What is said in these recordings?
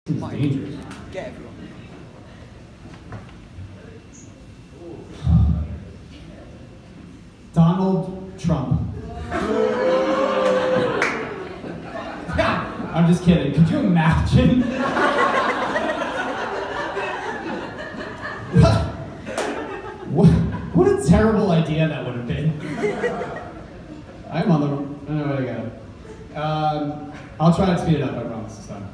It's dangerous. Get everyone. Donald Trump. I'm just kidding. Could you imagine? What a terrible idea that would have been. I'm on the. I don't know what I got. I'll try to speed it up. I promise this time.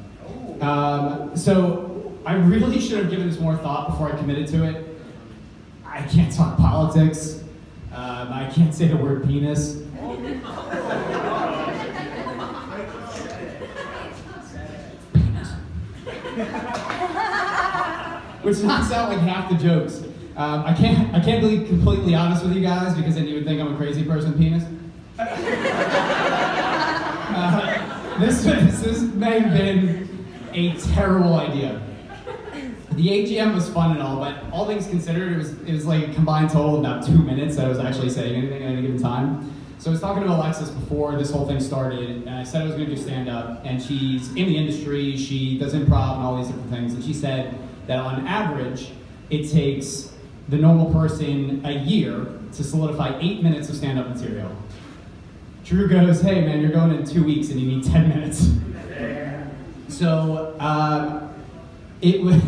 So I really should have given this more thought before I committed to it. I can't talk politics. I can't say the word penis. Which knocks out like half the jokes. I can't be completely honest with you guys because then you would think I'm a crazy person. Penis. This may have been a terrible idea. The AGM was fun and all, but all things considered, it was like a combined total of about 2 minutes that I was actually saying anything at any given time. So I was talking to Alexis before this whole thing started, and I said I was going to do stand-up, and she's in the industry, she does improv and all these different things, and she said that on average, it takes the normal person a year to solidify 8 minutes of stand-up material. Drew goes, hey man, you're going in 2 weeks and you need 10 minutes. So, it was...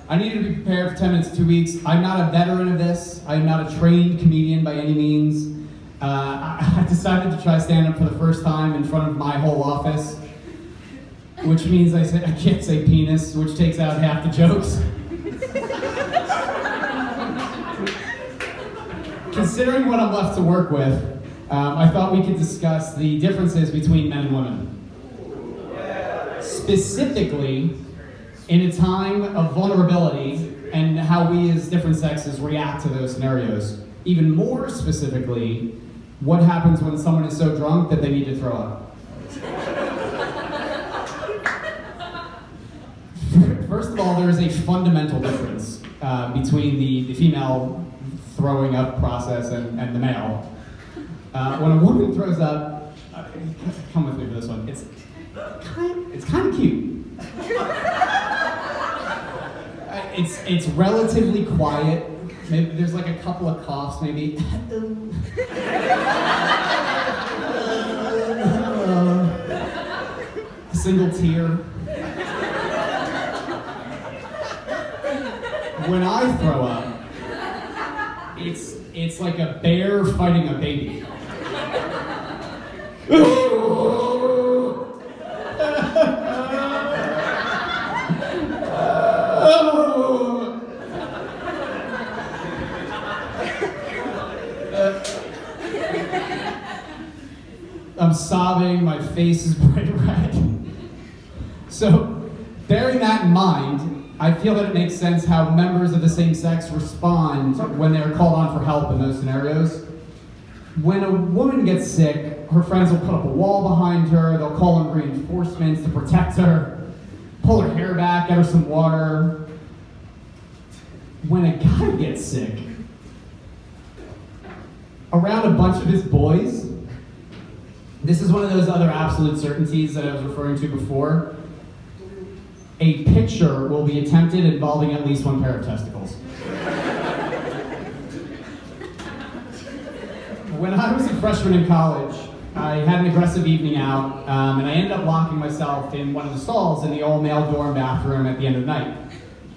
I needed to be prepared for 10 minutes, 2 weeks. I'm not a veteran of this. I'm not a trained comedian by any means. I decided to try stand-up for the first time in front of my whole office, which means I can't say penis, which takes out half the jokes. Considering what I'm left to work with, I thought we could discuss the differences between men and women. Specifically, in a time of vulnerability and how we as different sexes react to those scenarios. Even more specifically, what happens when someone is so drunk that they need to throw up. First of all, there is a fundamental difference between the female throwing up process and the male. When a woman throws up, come with me for this one, it's kind of cute. It's relatively quiet. Maybe there's like a couple of coughs, maybe. A single tear. When I throw up, it's like a bear fighting a baby. I'm sobbing, my face is bright red. So, bearing that in mind, I feel that it makes sense how members of the same sex respond when they're called on for help in those scenarios. When a woman gets sick, her friends will put up a wall behind her, they'll call in reinforcements to protect her, pull her hair back, get her some water. When a guy gets sick, around a bunch of his boys, this is one of those other absolute certainties that I was referring to before. A picture will be attempted involving at least one pair of testicles. When I was a freshman in college, I had an aggressive evening out, and I ended up locking myself in one of the stalls in the all-male dorm bathroom at the end of the night.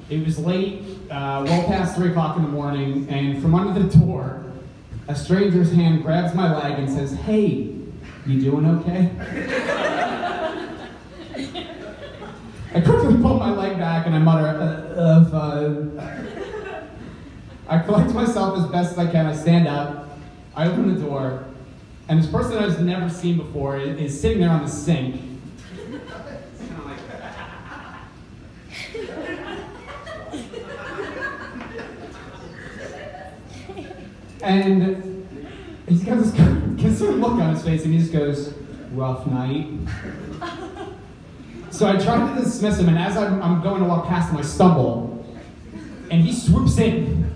It was late, well past 3 o'clock in the morning, and from under the door, a stranger's hand grabs my leg and says, "Hey, you doing okay?" I quickly pull my leg back and I mutter, I collect myself as best as I can, I stand up, I open the door, and this person I've never seen before is sitting there on the sink. And he's got this concerned look on his face and he just goes, "Rough night." So I try to dismiss him, and as I'm going to walk past him, I stumble, and he swoops in.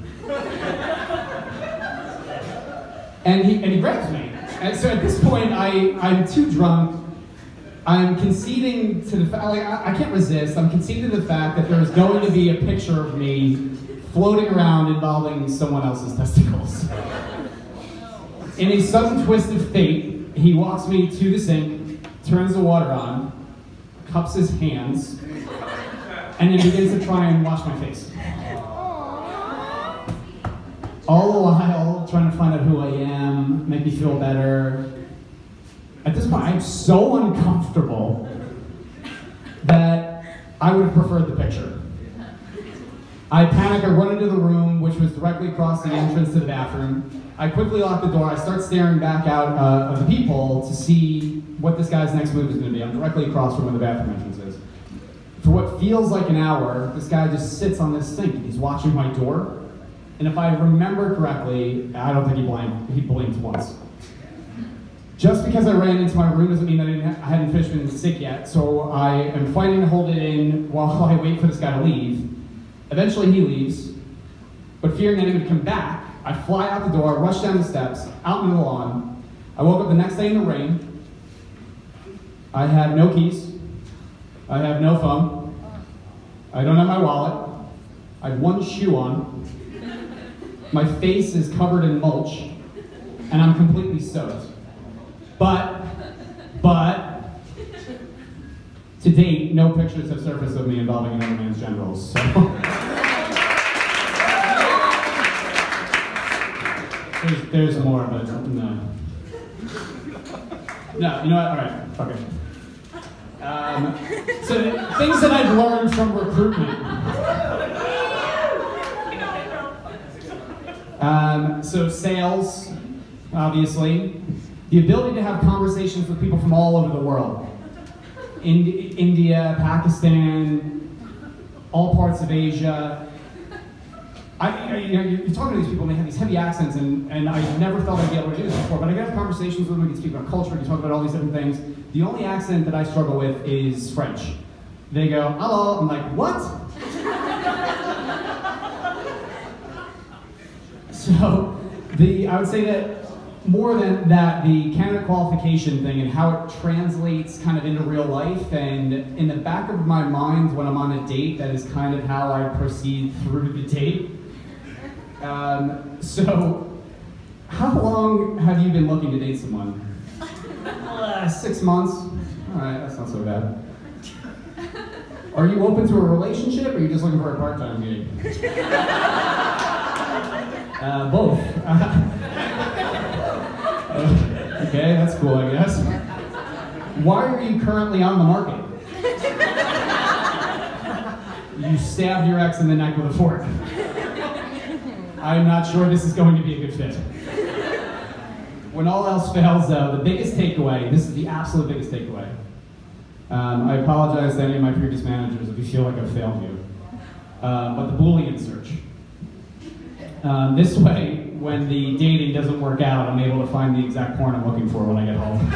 And he grabs me. And so at this point, I'm too drunk I'm conceding to the fact, like, I can't resist, I'm conceding to the fact that there's going to be a picture of me floating around involving someone else's testicles. In a sudden twist of fate, he walks me to the sink, turns the water on, cups his hands, and then begins to try and wash my face. All the while, trying to find out who I am, make me feel better. At this point, I'm so uncomfortable that I would have preferred the picture. I panic, I run into the room, which was directly across the entrance to the bathroom. I quickly lock the door, I start staring back out of the peephole to see what this guy's next move is going to be. I'm directly across from where the bathroom entrance is. For what feels like an hour, this guy just sits on this sink and he's watching my door. And if I remember correctly, I don't think he blinked once. Just because I ran into my room doesn't mean I hadn't finished being sick yet, so I am fighting to hold it in while I wait for this guy to leave. Eventually he leaves, but fearing that he would come back, I fly out the door, rush down the steps, out into the lawn. I woke up the next day in the rain. I have no keys. I have no phone. I don't have my wallet. I have one shoe on. My face is covered in mulch, and I'm completely soaked. But, to date, no pictures have surfaced of me involving another man's genitals, so. There's more, but no. No, you know what, all right, fuck it. So, things that I've learned from recruitment. So sales, obviously. The ability to have conversations with people from all over the world. India, Pakistan, all parts of Asia. You're talking to these people and they have these heavy accents, and I never thought I'd be able to do this before, but I get conversations with them, we can speak about culture, we can talk about all these different things. The only accent that I struggle with is French. They go, hello, I'm like, what? So, I would say that more than that, the candidate qualification thing and how it translates kind of into real life, and in the back of my mind when I'm on a date, that is kind of how I proceed through the date. So, how long have you been looking to date someone? 6 months. All right, that's not so bad. Are you open to a relationship, or are you just looking for a part-time gig? Both. Okay, that's cool, I guess. Why are you currently on the market? You stabbed your ex in the neck with a fork. I'm not sure this is going to be a good fit. When all else fails, though, the biggest takeaway, this is the absolute biggest takeaway. I apologize to any of my previous managers if you feel like I've failed you. But the Boolean search. This way, when the dating doesn't work out, I'm able to find the exact porn I'm looking for when I get home.